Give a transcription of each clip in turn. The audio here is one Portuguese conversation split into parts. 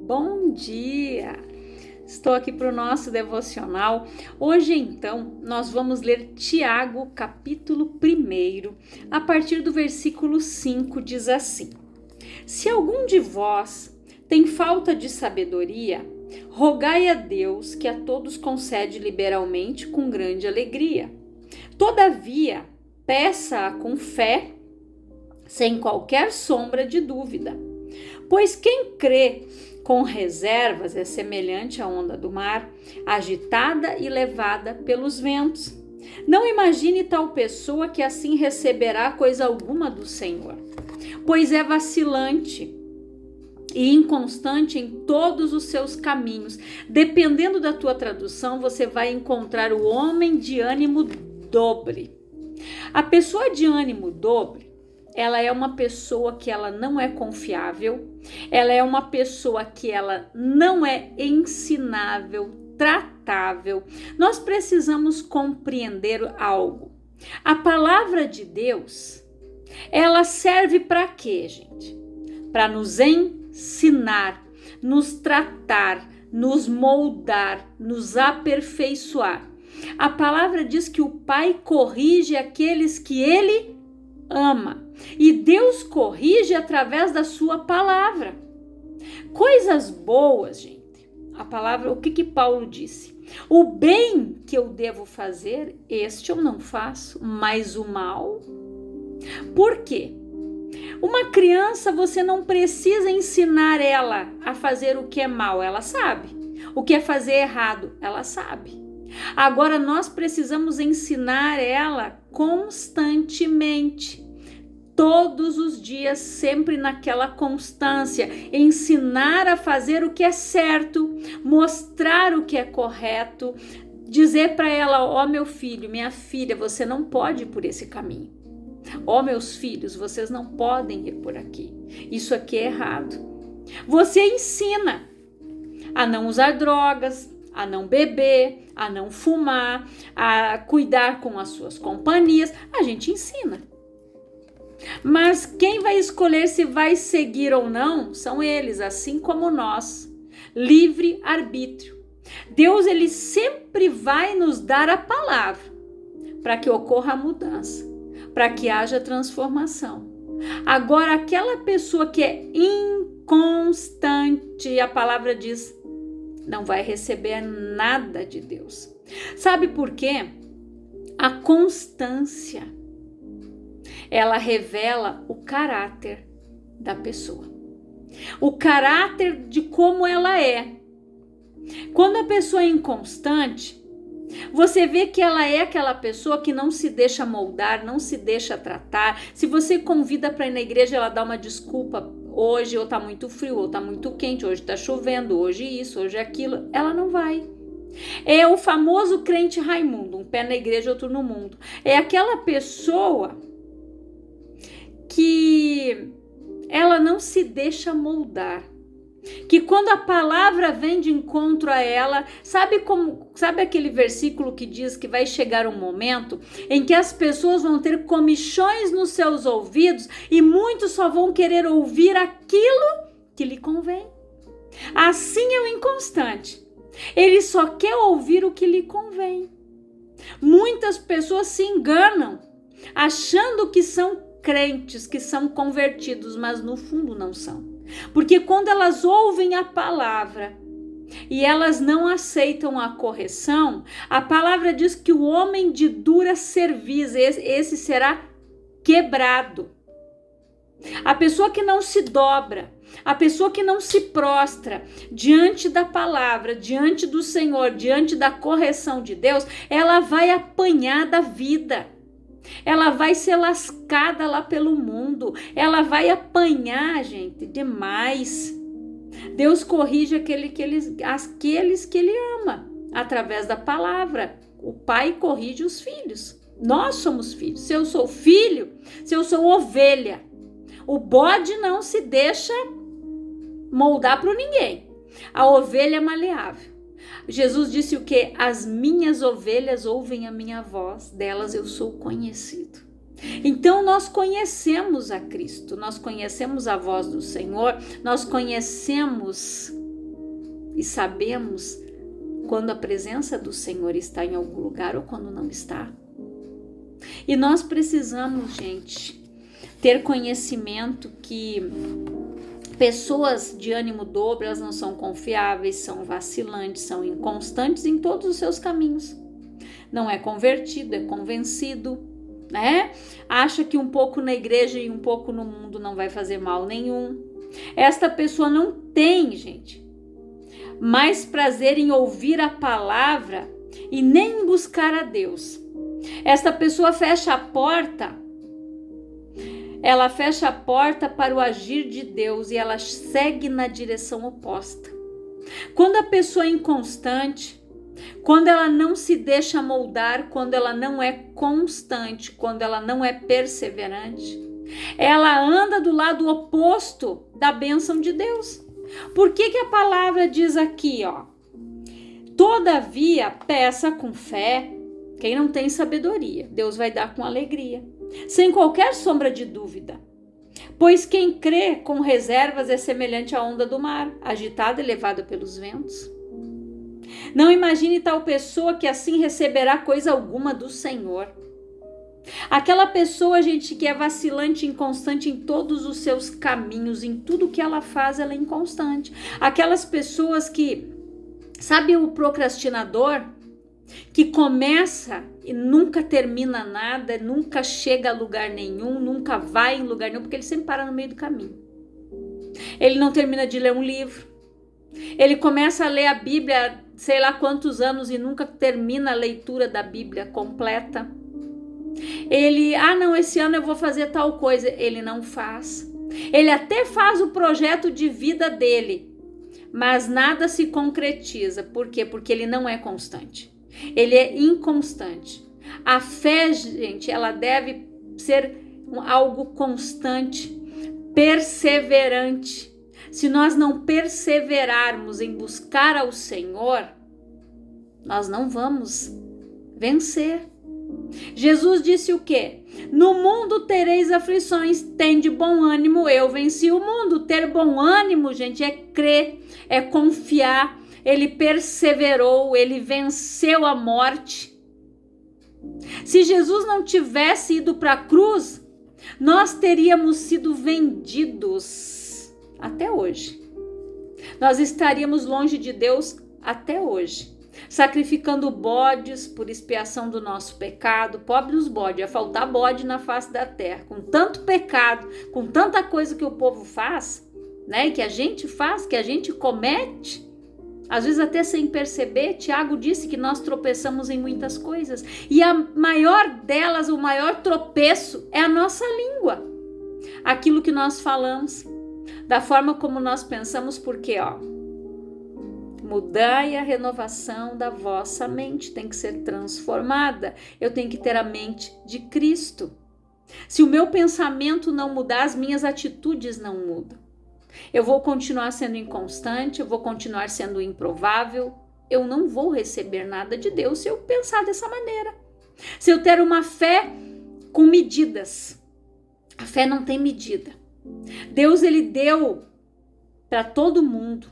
Bom dia! Estou aqui para o nosso devocional. Hoje, então, nós vamos ler Tiago, capítulo 1, a partir do versículo 5, diz assim: Se algum de vós tem falta de sabedoria, rogai a Deus, que a todos concede liberalmente com grande alegria. Todavia, peça-a com fé, sem qualquer sombra de dúvida. Pois quem crê com reservas é semelhante à onda do mar, agitada e levada pelos ventos. Não imagine tal pessoa que assim receberá coisa alguma do Senhor, pois é vacilante e inconstante em todos os seus caminhos. Dependendo da tua tradução, você vai encontrar o homem de ânimo dobre. A pessoa de ânimo dobre, ela é uma pessoa que ela não é confiável, ela é uma pessoa que ela não é ensinável, tratável. Nós precisamos compreender algo. A palavra de Deus, ela serve para quê, gente? Para nos ensinar, nos tratar, nos moldar, nos aperfeiçoar. A palavra diz que o Pai corrige aqueles que Ele ama. E Deus corrige através da sua palavra. Coisas boas, gente. A palavra, o que Paulo disse? O bem que eu devo fazer, este eu não faço, mas o mal. Por quê? Uma criança, você não precisa ensinar ela a fazer o que é mal, ela sabe. O que é fazer errado, ela sabe. Agora nós precisamos ensinar ela constantemente, todos os dias, sempre naquela constância, ensinar a fazer o que é certo, mostrar o que é correto, dizer para ela: ó, meu filho, minha filha, você não pode ir por esse caminho. Ó, meus filhos, vocês não podem ir por aqui. Isso aqui é errado. Você ensina a não usar drogas, a não beber, a não fumar, a cuidar com as suas companhias. A gente ensina. Mas quem vai escolher se vai seguir ou não são eles, assim como nós. Livre arbítrio. Deus, ele sempre vai nos dar a palavra para que ocorra a mudança, para que haja transformação. Agora, aquela pessoa que é inconstante, a palavra diz, não vai receber nada de Deus. Sabe por quê? A constância, ela revela o caráter da pessoa. O caráter de como ela é. Quando a pessoa é inconstante, você vê que ela é aquela pessoa que não se deixa moldar, não se deixa tratar. Se você convida para ir na igreja, ela dá uma desculpa. Hoje ou tá muito frio, ou tá muito quente, hoje tá chovendo, hoje isso, hoje aquilo. Ela não vai. É o famoso crente Raimundo, um pé na igreja, outro no mundo. É aquela pessoa que ela não se deixa moldar. Que quando a palavra vem de encontro a ela, sabe aquele versículo que diz que vai chegar um momento em que as pessoas vão ter comichões nos seus ouvidos e muitos só vão querer ouvir aquilo que lhe convém. Assim é o inconstante. Ele só quer ouvir o que lhe convém. Muitas pessoas se enganam, achando que são crentes, que são convertidos, mas no fundo não são. Porque quando elas ouvem a palavra e elas não aceitam a correção, a palavra diz que o homem de dura cerviz, esse será quebrado. A pessoa que não se dobra, a pessoa que não se prostra diante da palavra, diante do Senhor, diante da correção de Deus, ela vai apanhar da vida. Ela vai ser lascada lá pelo mundo. Ela vai apanhar, gente, demais. Deus corrige aqueles que Ele ama através da palavra. O Pai corrige os filhos. Nós somos filhos. Se eu sou filho, se eu sou ovelha, o bode não se deixa moldar para ninguém. A ovelha é maleável. Jesus disse o quê? As minhas ovelhas ouvem a minha voz, delas eu sou conhecido. Então nós conhecemos a Cristo, nós conhecemos a voz do Senhor, nós conhecemos e sabemos quando a presença do Senhor está em algum lugar ou quando não está. E nós precisamos, gente, ter conhecimento que pessoas de ânimo dobre, elas não são confiáveis, são vacilantes, são inconstantes em todos os seus caminhos. Não é convertido, é convencido, né? Acha que um pouco na igreja e um pouco no mundo não vai fazer mal nenhum. Esta pessoa não tem, gente, mais prazer em ouvir a palavra e nem em buscar a Deus. Esta pessoa fecha a porta, ela fecha a porta para o agir de Deus e ela segue na direção oposta. Quando a pessoa é inconstante, quando ela não se deixa moldar, quando ela não é constante, quando ela não é perseverante, ela anda do lado oposto da bênção de Deus. Por que a palavra diz aqui, ó? Todavia, peça com fé. Quem não tem sabedoria, Deus vai dar com alegria, sem qualquer sombra de dúvida. Pois quem crê com reservas é semelhante à onda do mar, agitada e levada pelos ventos. Não imagine tal pessoa que assim receberá coisa alguma do Senhor. Aquela pessoa, gente, que é vacilante, inconstante em todos os seus caminhos, em tudo que ela faz, ela é inconstante. Aquelas pessoas que, sabe o procrastinador? Que começa e nunca termina nada, nunca chega a lugar nenhum, nunca vai em lugar nenhum, porque ele sempre para no meio do caminho. Ele não termina de ler um livro. Ele começa a ler a Bíblia, sei lá quantos anos, e nunca termina a leitura da Bíblia completa. Ele, não, esse ano eu vou fazer tal coisa. Ele não faz. Ele até faz o projeto de vida dele, mas nada se concretiza. Por quê? Porque ele não é constante. Ele é inconstante. A fé, gente, ela deve ser algo constante, perseverante. Se nós não perseverarmos em buscar ao Senhor, nós não vamos vencer. Jesus disse o quê? No mundo tereis aflições, tende bom ânimo, eu venci o mundo. Ter bom ânimo, gente, é crer, é confiar. Ele perseverou, ele venceu a morte. Se Jesus não tivesse ido para a cruz, nós teríamos sido vendidos até hoje. Nós estaríamos longe de Deus até hoje, sacrificando bodes por expiação do nosso pecado. Pobre os bodes, ia faltar bode na face da terra. Com tanto pecado, com tanta coisa que o povo faz, né, que a gente faz, que a gente comete, às vezes até sem perceber. Tiago disse que nós tropeçamos em muitas coisas, e a maior delas, o maior tropeço é a nossa língua. Aquilo que nós falamos, da forma como nós pensamos, porque, mudai a renovação da vossa mente, tem que ser transformada. Eu tenho que ter a mente de Cristo. Se o meu pensamento não mudar, as minhas atitudes não mudam. Eu vou continuar sendo inconstante, eu vou continuar sendo improvável, eu não vou receber nada de Deus se eu pensar dessa maneira. Se eu ter uma fé com medidas, a fé não tem medida. Deus, ele deu para todo mundo.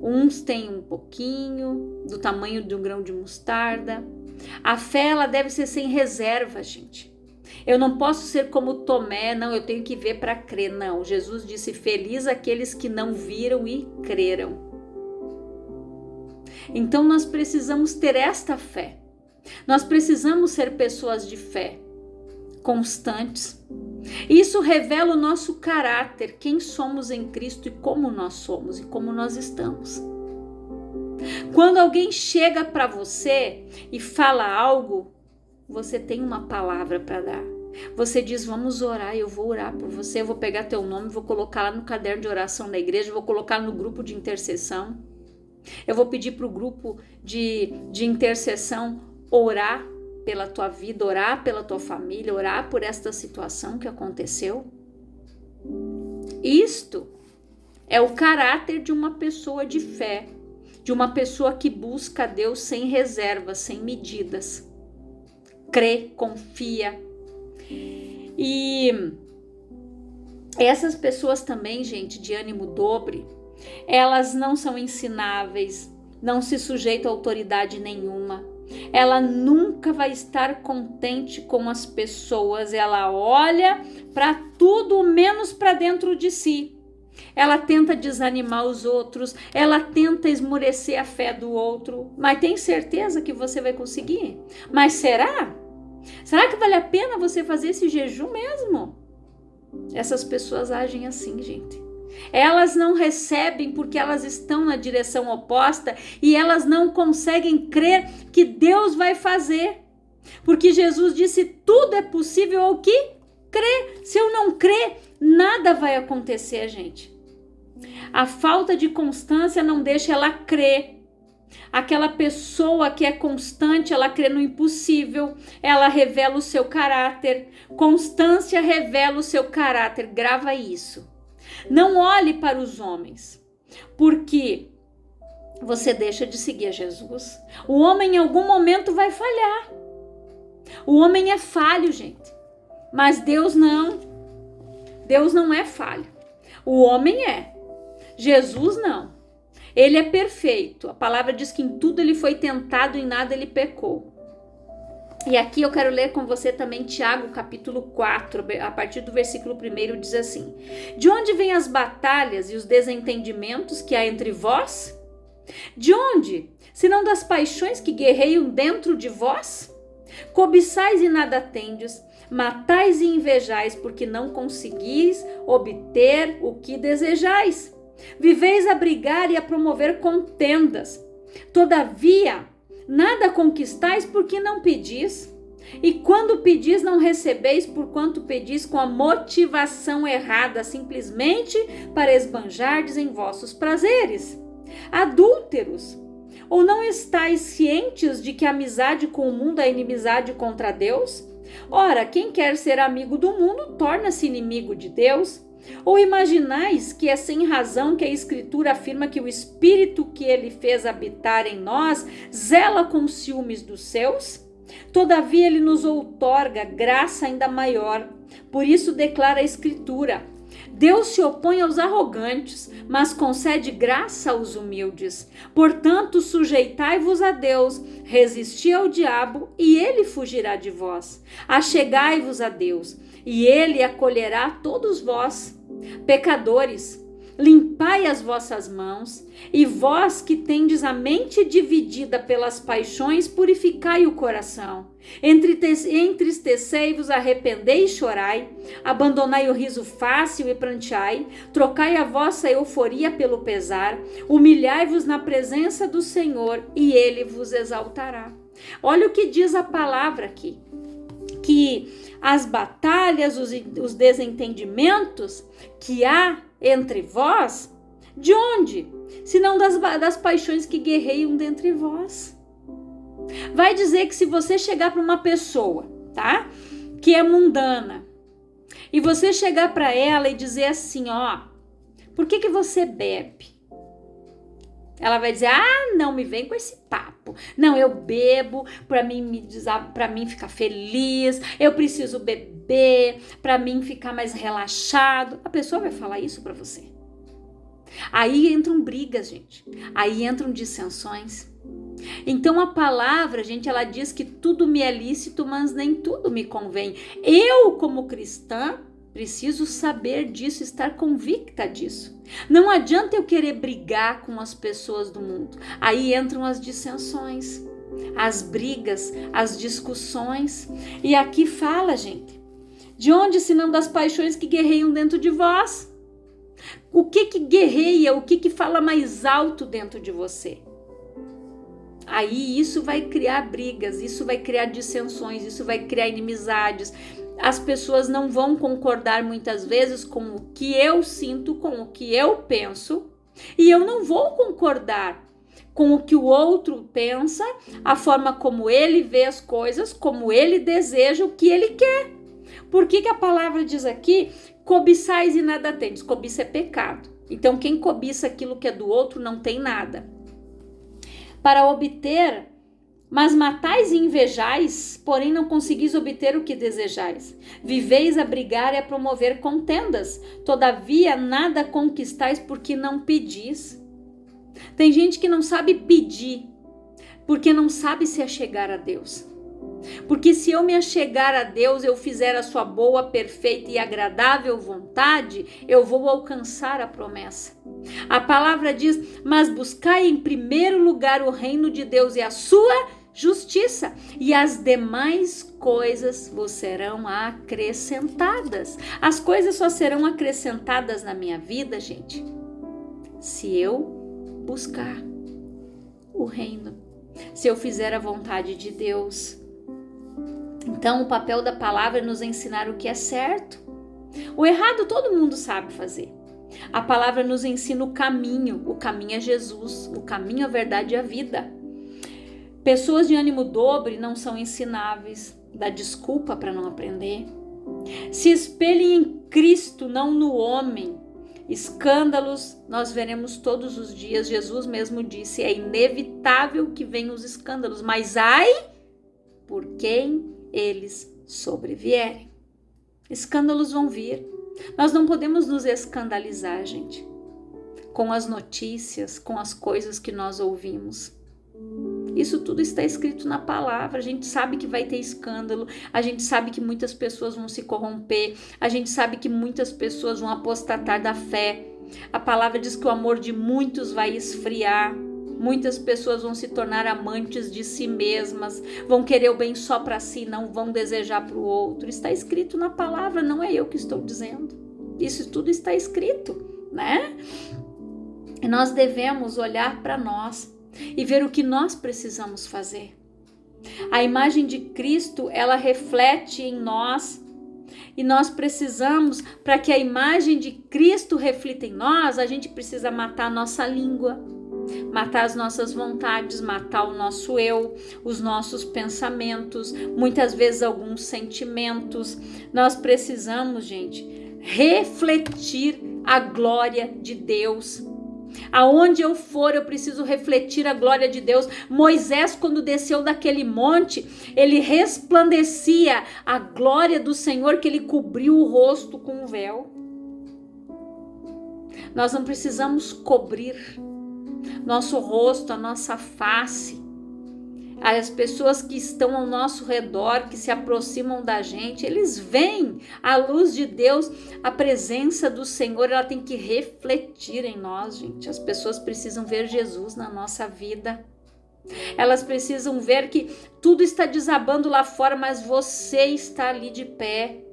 Uns têm um pouquinho, do tamanho de um grão de mostarda. A fé, ela deve ser sem reserva, gente. Eu não posso ser como Tomé, não, eu tenho que ver para crer. Não, Jesus disse, feliz aqueles que não viram e creram. Então nós precisamos ter esta fé. Nós precisamos ser pessoas de fé, constantes. Isso revela o nosso caráter, quem somos em Cristo e como nós somos e como nós estamos. Quando alguém chega para você e fala algo, você tem uma palavra para dar. Você diz, vamos orar, eu vou orar por você, eu vou pegar teu nome, vou colocar lá no caderno de oração da igreja, vou colocar no grupo de intercessão. Eu vou pedir para o grupo de intercessão orar pela tua vida, orar pela tua família, orar por esta situação que aconteceu. Isto é o caráter de uma pessoa de fé, de uma pessoa que busca a Deus sem reservas, sem medidas. Crê, confia. E essas pessoas também, gente, de ânimo dobre, Elas não são ensináveis, não se sujeitam a autoridade nenhuma. Ela nunca vai estar contente com as pessoas. Ela olha para tudo menos para dentro de si. Ela tenta desanimar os outros, ela tenta esmorecer a fé do outro. Mas tem certeza que você vai conseguir? Mas será? Será que vale a pena você fazer esse jejum mesmo? Essas pessoas agem assim, gente. Elas não recebem porque elas estão na direção oposta e elas não conseguem crer que Deus vai fazer. Porque Jesus disse: tudo é possível ao que crê. Se eu não crer, nada vai acontecer, gente. A falta de constância não deixa ela crer. Aquela pessoa que é constante, ela crê no impossível, ela revela o seu caráter. Constância revela o seu caráter, grava isso. Não olhe para os homens, porque você deixa de seguir a Jesus. O homem em algum momento vai falhar. O homem é falho, gente, mas Deus não. Deus não é falho. O homem é. Jesus não. Ele é perfeito. A palavra diz que em tudo ele foi tentado, em nada ele pecou. E aqui eu quero ler com você também Tiago capítulo 4, a partir do versículo 1, diz assim: de onde vêm as batalhas e os desentendimentos que há entre vós? De onde? Senão das paixões que guerreiam dentro de vós? Cobiçais e nada tendes, matais e invejais, porque não conseguis obter o que desejais. Viveis a brigar e a promover contendas. Todavia, nada conquistais porque não pedis. E quando pedis, não recebeis, porquanto pedis com a motivação errada, simplesmente para esbanjardes em vossos prazeres. Adúlteros! Ou não estáis cientes de que a amizade com o mundo é inimizade contra Deus? Ora, quem quer ser amigo do mundo, torna-se inimigo de Deus. Ou imaginais que é sem razão que a Escritura afirma que o Espírito que ele fez habitar em nós zela com ciúmes dos seus? Todavia ele nos outorga graça ainda maior. Por isso declara a Escritura: Deus se opõe aos arrogantes, mas concede graça aos humildes. Portanto, sujeitai-vos a Deus, resisti ao diabo e ele fugirá de vós. Achegai-vos a Deus e ele acolherá todos vós. Pecadores, limpai as vossas mãos, e vós que tendes a mente dividida pelas paixões, purificai o coração. Entristecei-vos, arrependei e chorai, abandonai o riso fácil e pranteai, trocai a vossa euforia pelo pesar, humilhai-vos na presença do Senhor e ele vos exaltará. Olha o que diz a palavra aqui, que as batalhas, os desentendimentos que há entre vós, de onde? Senão das paixões que guerreiam dentre vós. Vai dizer que se você chegar para uma pessoa, tá? Que é mundana, e você chegar para ela e dizer assim, ó, por que você bebe? Ela vai dizer, não me vem com esse papo. Não, eu bebo para mim ficar feliz, eu preciso beber para mim ficar mais relaxado. A pessoa vai falar isso para você. Aí entram brigas, gente. Aí entram dissensões. Então a palavra, gente, ela diz que tudo me é lícito, mas nem tudo me convém. Eu, como cristã, preciso saber disso, estar convicta disso. Não adianta eu querer brigar com as pessoas do mundo. Aí entram as dissensões, as brigas, as discussões. E aqui fala, gente, de onde senão das paixões que guerreiam dentro de vós? O que guerreia, o que fala mais alto dentro de você? Aí isso vai criar brigas, isso vai criar dissensões, isso vai criar inimizades. As pessoas não vão concordar muitas vezes com o que eu sinto, com o que eu penso, e eu não vou concordar com o que o outro pensa, a forma como ele vê as coisas, como ele deseja, o que ele quer. Por que a palavra diz aqui, cobiçais e nada tendes? Cobiça é pecado. Então quem cobiça aquilo que é do outro não tem nada. Para obter Mas matais e invejais, porém não conseguis obter o que desejais. Viveis a brigar e a promover contendas, todavia nada conquistais porque não pedis. Tem gente que não sabe pedir, porque não sabe se achegar a Deus. Porque se eu me achegar a Deus, eu fizer a sua boa, perfeita e agradável vontade, eu vou alcançar a promessa. A palavra diz: mas buscai em primeiro lugar o reino de Deus e a sua justiça, e as demais coisas vos serão acrescentadas. As coisas só serão acrescentadas na minha vida, gente, se eu buscar o reino, se eu fizer a vontade de Deus. Então, o papel da palavra é nos ensinar o que é certo. O errado todo mundo sabe fazer. A palavra nos ensina o caminho é Jesus, o caminho, a verdade e a vida. Pessoas de ânimo dobre não são ensináveis, dá desculpa para não aprender. Se espelhem em Cristo, não no homem. Escândalos nós veremos todos os dias. Jesus mesmo disse: é inevitável que venham os escândalos, mas ai por quem eles sobrevierem. Escândalos vão vir. Nós não podemos nos escandalizar, gente, com as notícias, com as coisas que nós ouvimos. Isso tudo está escrito na palavra. A gente sabe que vai ter escândalo, a gente sabe que muitas pessoas vão se corromper, a gente sabe que muitas pessoas vão apostatar da fé. A palavra diz que o amor de muitos vai esfriar, muitas pessoas vão se tornar amantes de si mesmas, vão querer o bem só para si, não vão desejar para o outro. Está escrito na palavra, não é eu que estou dizendo. Isso tudo está escrito, né? E nós devemos olhar para nós e ver o que nós precisamos fazer. A imagem de Cristo, ela reflete em nós, e nós precisamos, para que a imagem de Cristo reflita em nós, a gente precisa matar a nossa língua, matar as nossas vontades, matar o nosso eu, os nossos pensamentos, muitas vezes alguns sentimentos. Nós precisamos, gente, refletir a glória de Deus. Aonde eu for, eu preciso refletir a glória de Deus. Moisés, quando desceu daquele monte, ele resplandecia a glória do Senhor, que ele cobriu o rosto com um véu. Nós não precisamos cobrir nosso rosto, a nossa face. As pessoas que estão ao nosso redor, que se aproximam da gente, eles veem a luz de Deus, a presença do Senhor, ela tem que refletir em nós, gente. As pessoas precisam ver Jesus na nossa vida. Elas precisam ver que tudo está desabando lá fora, mas você está ali de pé.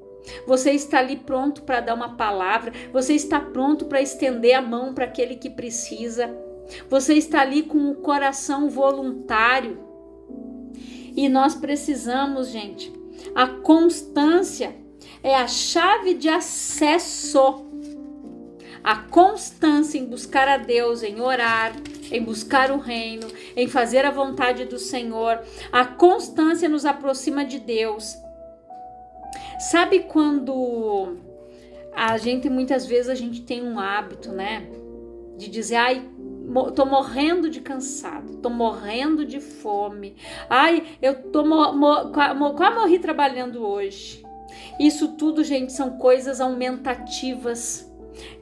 Você está ali pronto para dar uma palavra. Você está pronto para estender a mão para aquele que precisa. Você está ali com o coração voluntário. E nós precisamos, gente, a constância é a chave de acesso. A constância em buscar a Deus, em orar, em buscar o reino, em fazer a vontade do Senhor. A constância nos aproxima de Deus. Sabe quando muitas vezes a gente tem um hábito, né? De dizer, ai, tô morrendo de cansado, tô morrendo de fome. Ai, eu quase morri trabalhando hoje. Isso tudo, gente, são coisas aumentativas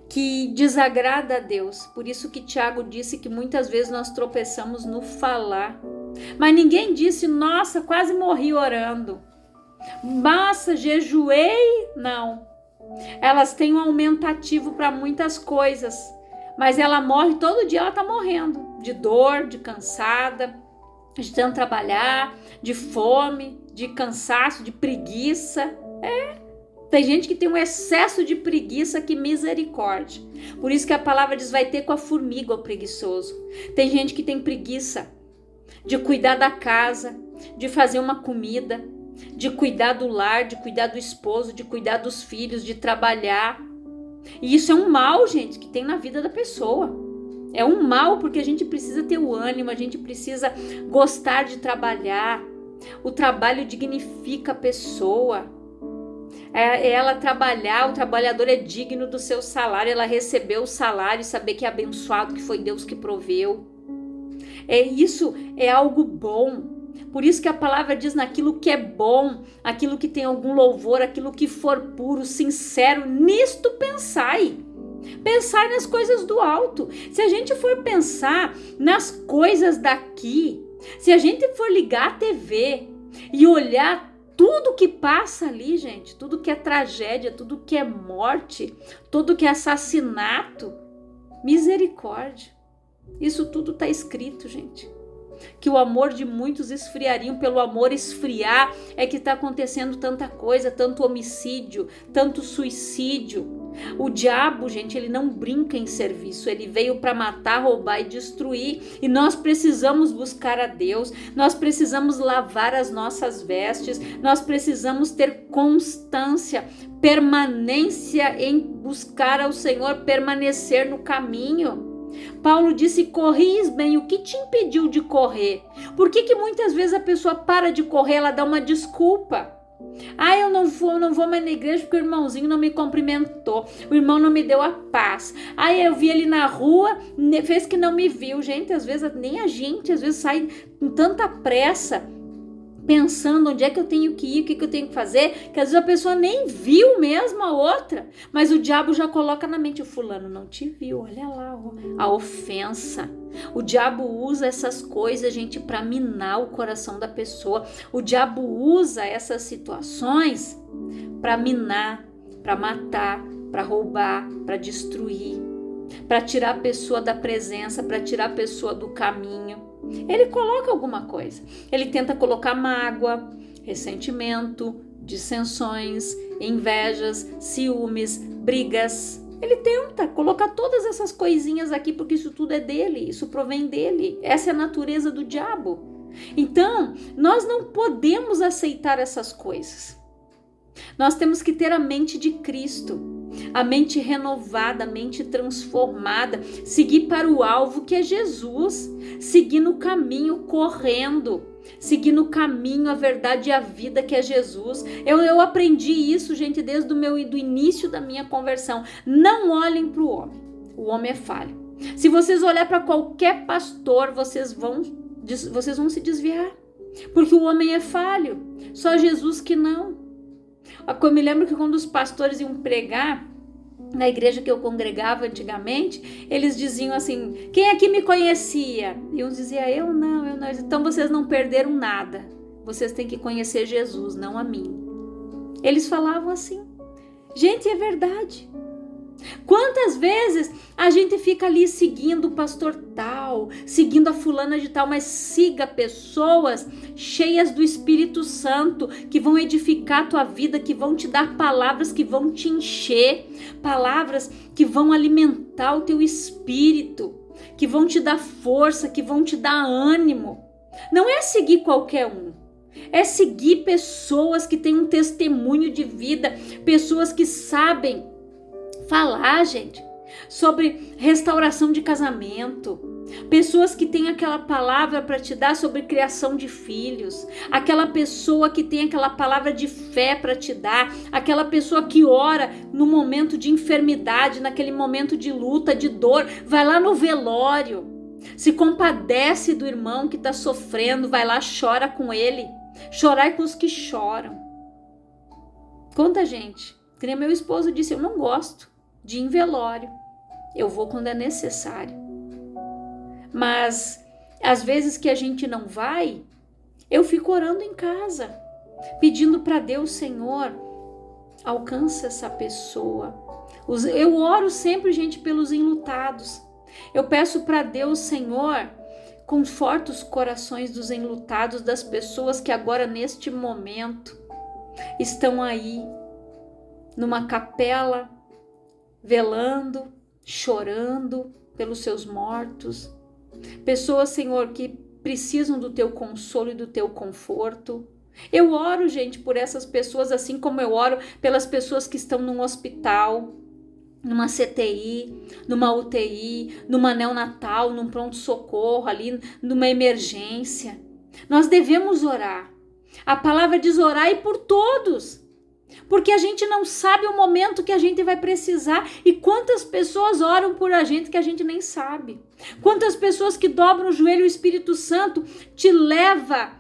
que desagrada a Deus. Por isso que Tiago disse que muitas vezes nós tropeçamos no falar. Mas ninguém disse, nossa, quase morri orando. Nossa, jejuei. Não. Elas têm um aumentativo para muitas coisas. Mas ela morre, todo dia ela está morrendo. De dor, de cansada, de tanto trabalhar, de fome, de cansaço, de preguiça. Tem gente que tem um excesso de preguiça, que misericórdia. Por isso que a palavra diz, vai ter com a formiga o preguiçoso. Tem gente que tem preguiça de cuidar da casa, de fazer uma comida, de cuidar do lar, de cuidar do esposo, de cuidar dos filhos, de trabalhar. E isso é um mal, gente, que tem na vida da pessoa. É um mal porque a gente precisa ter o ânimo, a gente precisa gostar de trabalhar. O trabalho dignifica a pessoa. Ela trabalhar, o trabalhador é digno do seu salário, ela recebeu o salário e saber que é abençoado, que foi Deus que proveu. Isso é algo bom. Por isso que a palavra diz naquilo que é bom, aquilo que tem algum louvor, aquilo que for puro, sincero, nisto pensai. Pensar nas coisas do alto. Se a gente for pensar nas coisas daqui, se a gente for ligar a TV e olhar tudo que passa ali, gente, tudo que é tragédia, tudo que é morte, tudo que é assassinato, misericórdia. Isso tudo está escrito, gente. Que o amor de muitos esfriariam, pelo amor esfriar é que está acontecendo tanta coisa, tanto homicídio, tanto suicídio. O diabo, gente, ele não brinca em serviço, ele veio para matar, roubar e destruir, e nós precisamos buscar a Deus, nós precisamos lavar as nossas vestes, nós precisamos ter constância, permanência em buscar ao Senhor, permanecer no caminho. Paulo disse: corris bem. O que te impediu de correr? Por que muitas vezes a pessoa para de correr, ela dá uma desculpa? Eu não vou mais na igreja porque o irmãozinho não me cumprimentou, o irmão não me deu a paz. Eu vi ele na rua, fez que não me viu. Gente, às vezes nem a gente, às vezes sai com tanta pressa, pensando onde é que eu tenho que ir, o que eu tenho que fazer, que às vezes a pessoa nem viu mesmo a outra, mas o diabo já coloca na mente: o fulano não te viu, olha lá, a ofensa. O diabo usa essas coisas, gente, para minar o coração da pessoa. O diabo usa essas situações para minar, para matar, para roubar, para destruir, para tirar a pessoa da presença, para tirar a pessoa do caminho. Ele coloca alguma coisa, ele tenta colocar mágoa, ressentimento, dissensões, invejas, ciúmes, brigas. Ele tenta colocar todas essas coisinhas aqui porque isso tudo é dele, isso provém dele. Essa é a natureza do diabo. Então, nós não podemos aceitar essas coisas. Nós temos que ter a mente de Cristo, a mente renovada, a mente transformada, seguir para o alvo que é Jesus, seguir no caminho correndo, seguir no caminho, a verdade e a vida que é Jesus. Eu aprendi isso, gente, desde do início da minha conversão. Não olhem para o homem é falho. Se vocês olharem para qualquer pastor, vocês vão se desviar, porque o homem é falho, só Jesus que não. Eu me lembro que quando os pastores iam pregar na igreja que eu congregava antigamente, eles diziam assim: quem aqui me conhecia? E uns diziam: eu não. Então vocês não perderam nada, vocês têm que conhecer Jesus, não a mim. Eles falavam assim. Gente, é verdade. Quantas vezes a gente fica ali seguindo o pastor tal, seguindo a fulana de tal, mas siga pessoas cheias do Espírito Santo, que vão edificar a tua vida, que vão te dar palavras que vão te encher, palavras que vão alimentar o teu espírito, que vão te dar força, que vão te dar ânimo. Não é seguir qualquer um, é seguir pessoas que têm um testemunho de vida, pessoas que sabem falar, gente, sobre restauração de casamento, pessoas que têm aquela palavra para te dar sobre criação de filhos, aquela pessoa que tem aquela palavra de fé para te dar, aquela pessoa que ora no momento de enfermidade, naquele momento de luta, de dor, vai lá no velório, se compadece do irmão que está sofrendo, vai lá, chora com ele, chorar com os que choram. Quanta gente, que nem meu esposo disse: eu não gosto de ir em velório, eu vou quando é necessário. Mas às vezes que a gente não vai, eu fico orando em casa, pedindo para Deus: Senhor, alcança essa pessoa. Eu oro sempre, gente, pelos enlutados. Eu peço para Deus: Senhor, conforta os corações dos enlutados, das pessoas que agora neste momento estão aí numa capela, velando, chorando pelos seus mortos. Pessoas, Senhor, que precisam do teu consolo e do teu conforto. Eu oro, gente, por essas pessoas, assim como eu oro pelas pessoas que estão num hospital, numa CTI, numa UTI, numa neonatal, num pronto-socorro, ali numa emergência. Nós devemos orar. A palavra diz: orai por todos. Porque a gente não sabe o momento que a gente vai precisar. E quantas pessoas oram por a gente que a gente nem sabe. Quantas pessoas que dobram o joelho, o Espírito Santo te leva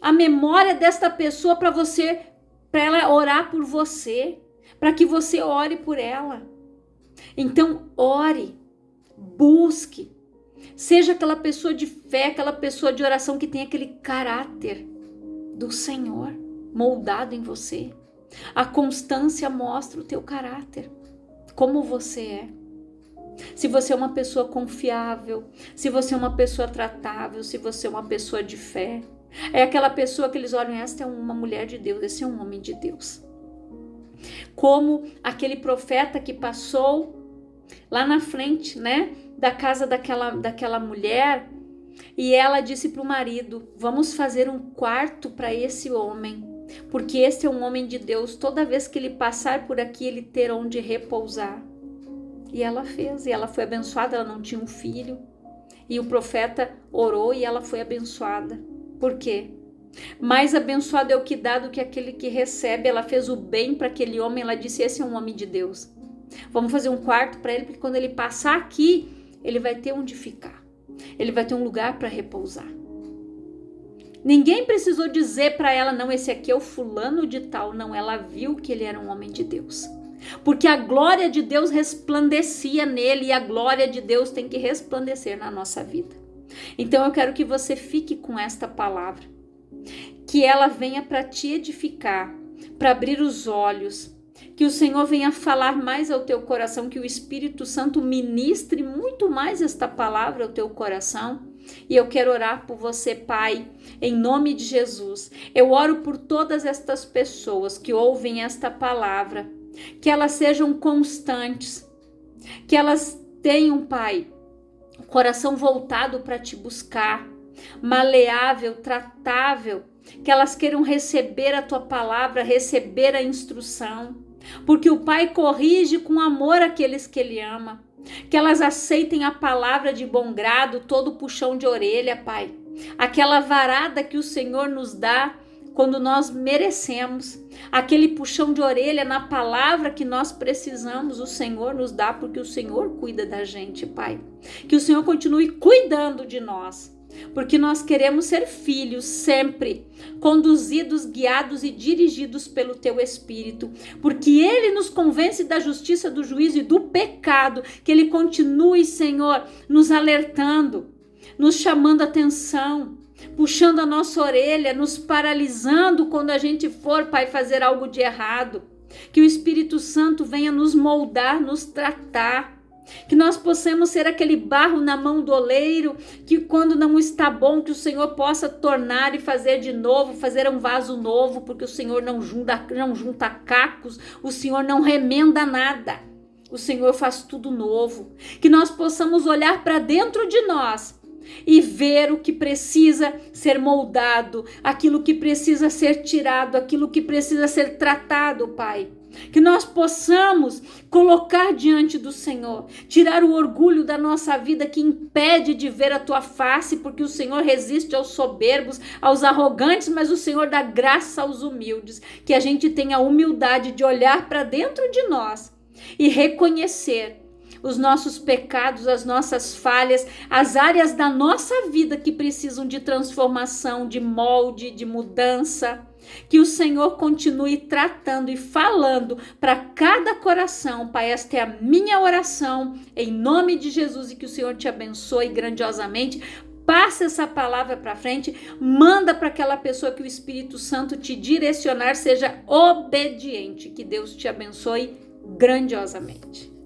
a memória desta pessoa para ela orar por você, para que você ore por ela. Então, ore, busque, seja aquela pessoa de fé, aquela pessoa de oração que tem aquele caráter do Senhor moldado em você. A constância mostra o teu caráter, como você é. Se você é uma pessoa confiável, se você é uma pessoa tratável, se você é uma pessoa de fé, é aquela pessoa que eles olham, esta é uma mulher de Deus, esse é um homem de Deus. Como aquele profeta que passou lá na frente, né, da casa daquela mulher, e ela disse para o marido, vamos fazer um quarto para esse homem, porque esse é um homem de Deus, toda vez que ele passar por aqui, ele terá onde repousar. E ela fez, e ela foi abençoada, ela não tinha um filho, e o profeta orou e ela foi abençoada. Por quê? Mais abençoado é o que dá do que aquele que recebe. Ela fez o bem para aquele homem, ela disse, esse é um homem de Deus. Vamos fazer um quarto para ele, porque quando ele passar aqui, ele vai ter onde ficar. Ele vai ter um lugar para repousar. Ninguém precisou dizer para ela, não, esse aqui é o fulano de tal. Não, ela viu que ele era um homem de Deus. Porque a glória de Deus resplandecia nele e a glória de Deus tem que resplandecer na nossa vida. Então eu quero que você fique com esta palavra, que ela venha para te edificar, para abrir os olhos, que o Senhor venha falar mais ao teu coração, que o Espírito Santo ministre muito mais esta palavra ao teu coração. E eu quero orar por você, Pai, em nome de Jesus. Eu oro por todas estas pessoas que ouvem esta palavra, que elas sejam constantes, que elas tenham, Pai, o coração voltado para te buscar, maleável, tratável, que elas queiram receber a tua palavra, receber a instrução, porque o Pai corrige com amor aqueles que Ele ama, que elas aceitem a palavra de bom grado, todo puxão de orelha, Pai, aquela varada que o Senhor nos dá quando nós merecemos, aquele puxão de orelha na palavra que nós precisamos, o Senhor nos dá, porque o Senhor cuida da gente, Pai. Que o Senhor continue cuidando de nós, porque nós queremos ser filhos sempre, conduzidos, guiados e dirigidos pelo Teu Espírito, porque Ele nos convence da justiça, do juízo e do pecado, que Ele continue, Senhor, nos alertando, nos chamando a atenção, puxando a nossa orelha, nos paralisando quando a gente for, Pai, fazer algo de errado. Que o Espírito Santo venha nos moldar, nos tratar. Que nós possamos ser aquele barro na mão do oleiro, que quando não está bom, que o Senhor possa tornar e fazer de novo, fazer um vaso novo, porque o Senhor não junta cacos, o Senhor não remenda nada. O Senhor faz tudo novo. Que nós possamos olhar para dentro de nós e ver o que precisa ser moldado, aquilo que precisa ser tirado, aquilo que precisa ser tratado, Pai. Que nós possamos colocar diante do Senhor, tirar o orgulho da nossa vida que impede de ver a Tua face, porque o Senhor resiste aos soberbos, aos arrogantes, mas o Senhor dá graça aos humildes. Que a gente tenha a humildade de olhar para dentro de nós e reconhecer os nossos pecados, as nossas falhas, as áreas da nossa vida que precisam de transformação, de molde, de mudança. Que o Senhor continue tratando e falando para cada coração, Pai. Esta é a minha oração, em nome de Jesus, e que o Senhor te abençoe grandiosamente. Passa essa palavra para frente, manda para aquela pessoa que o Espírito Santo te direcionar, seja obediente. Que Deus te abençoe grandiosamente.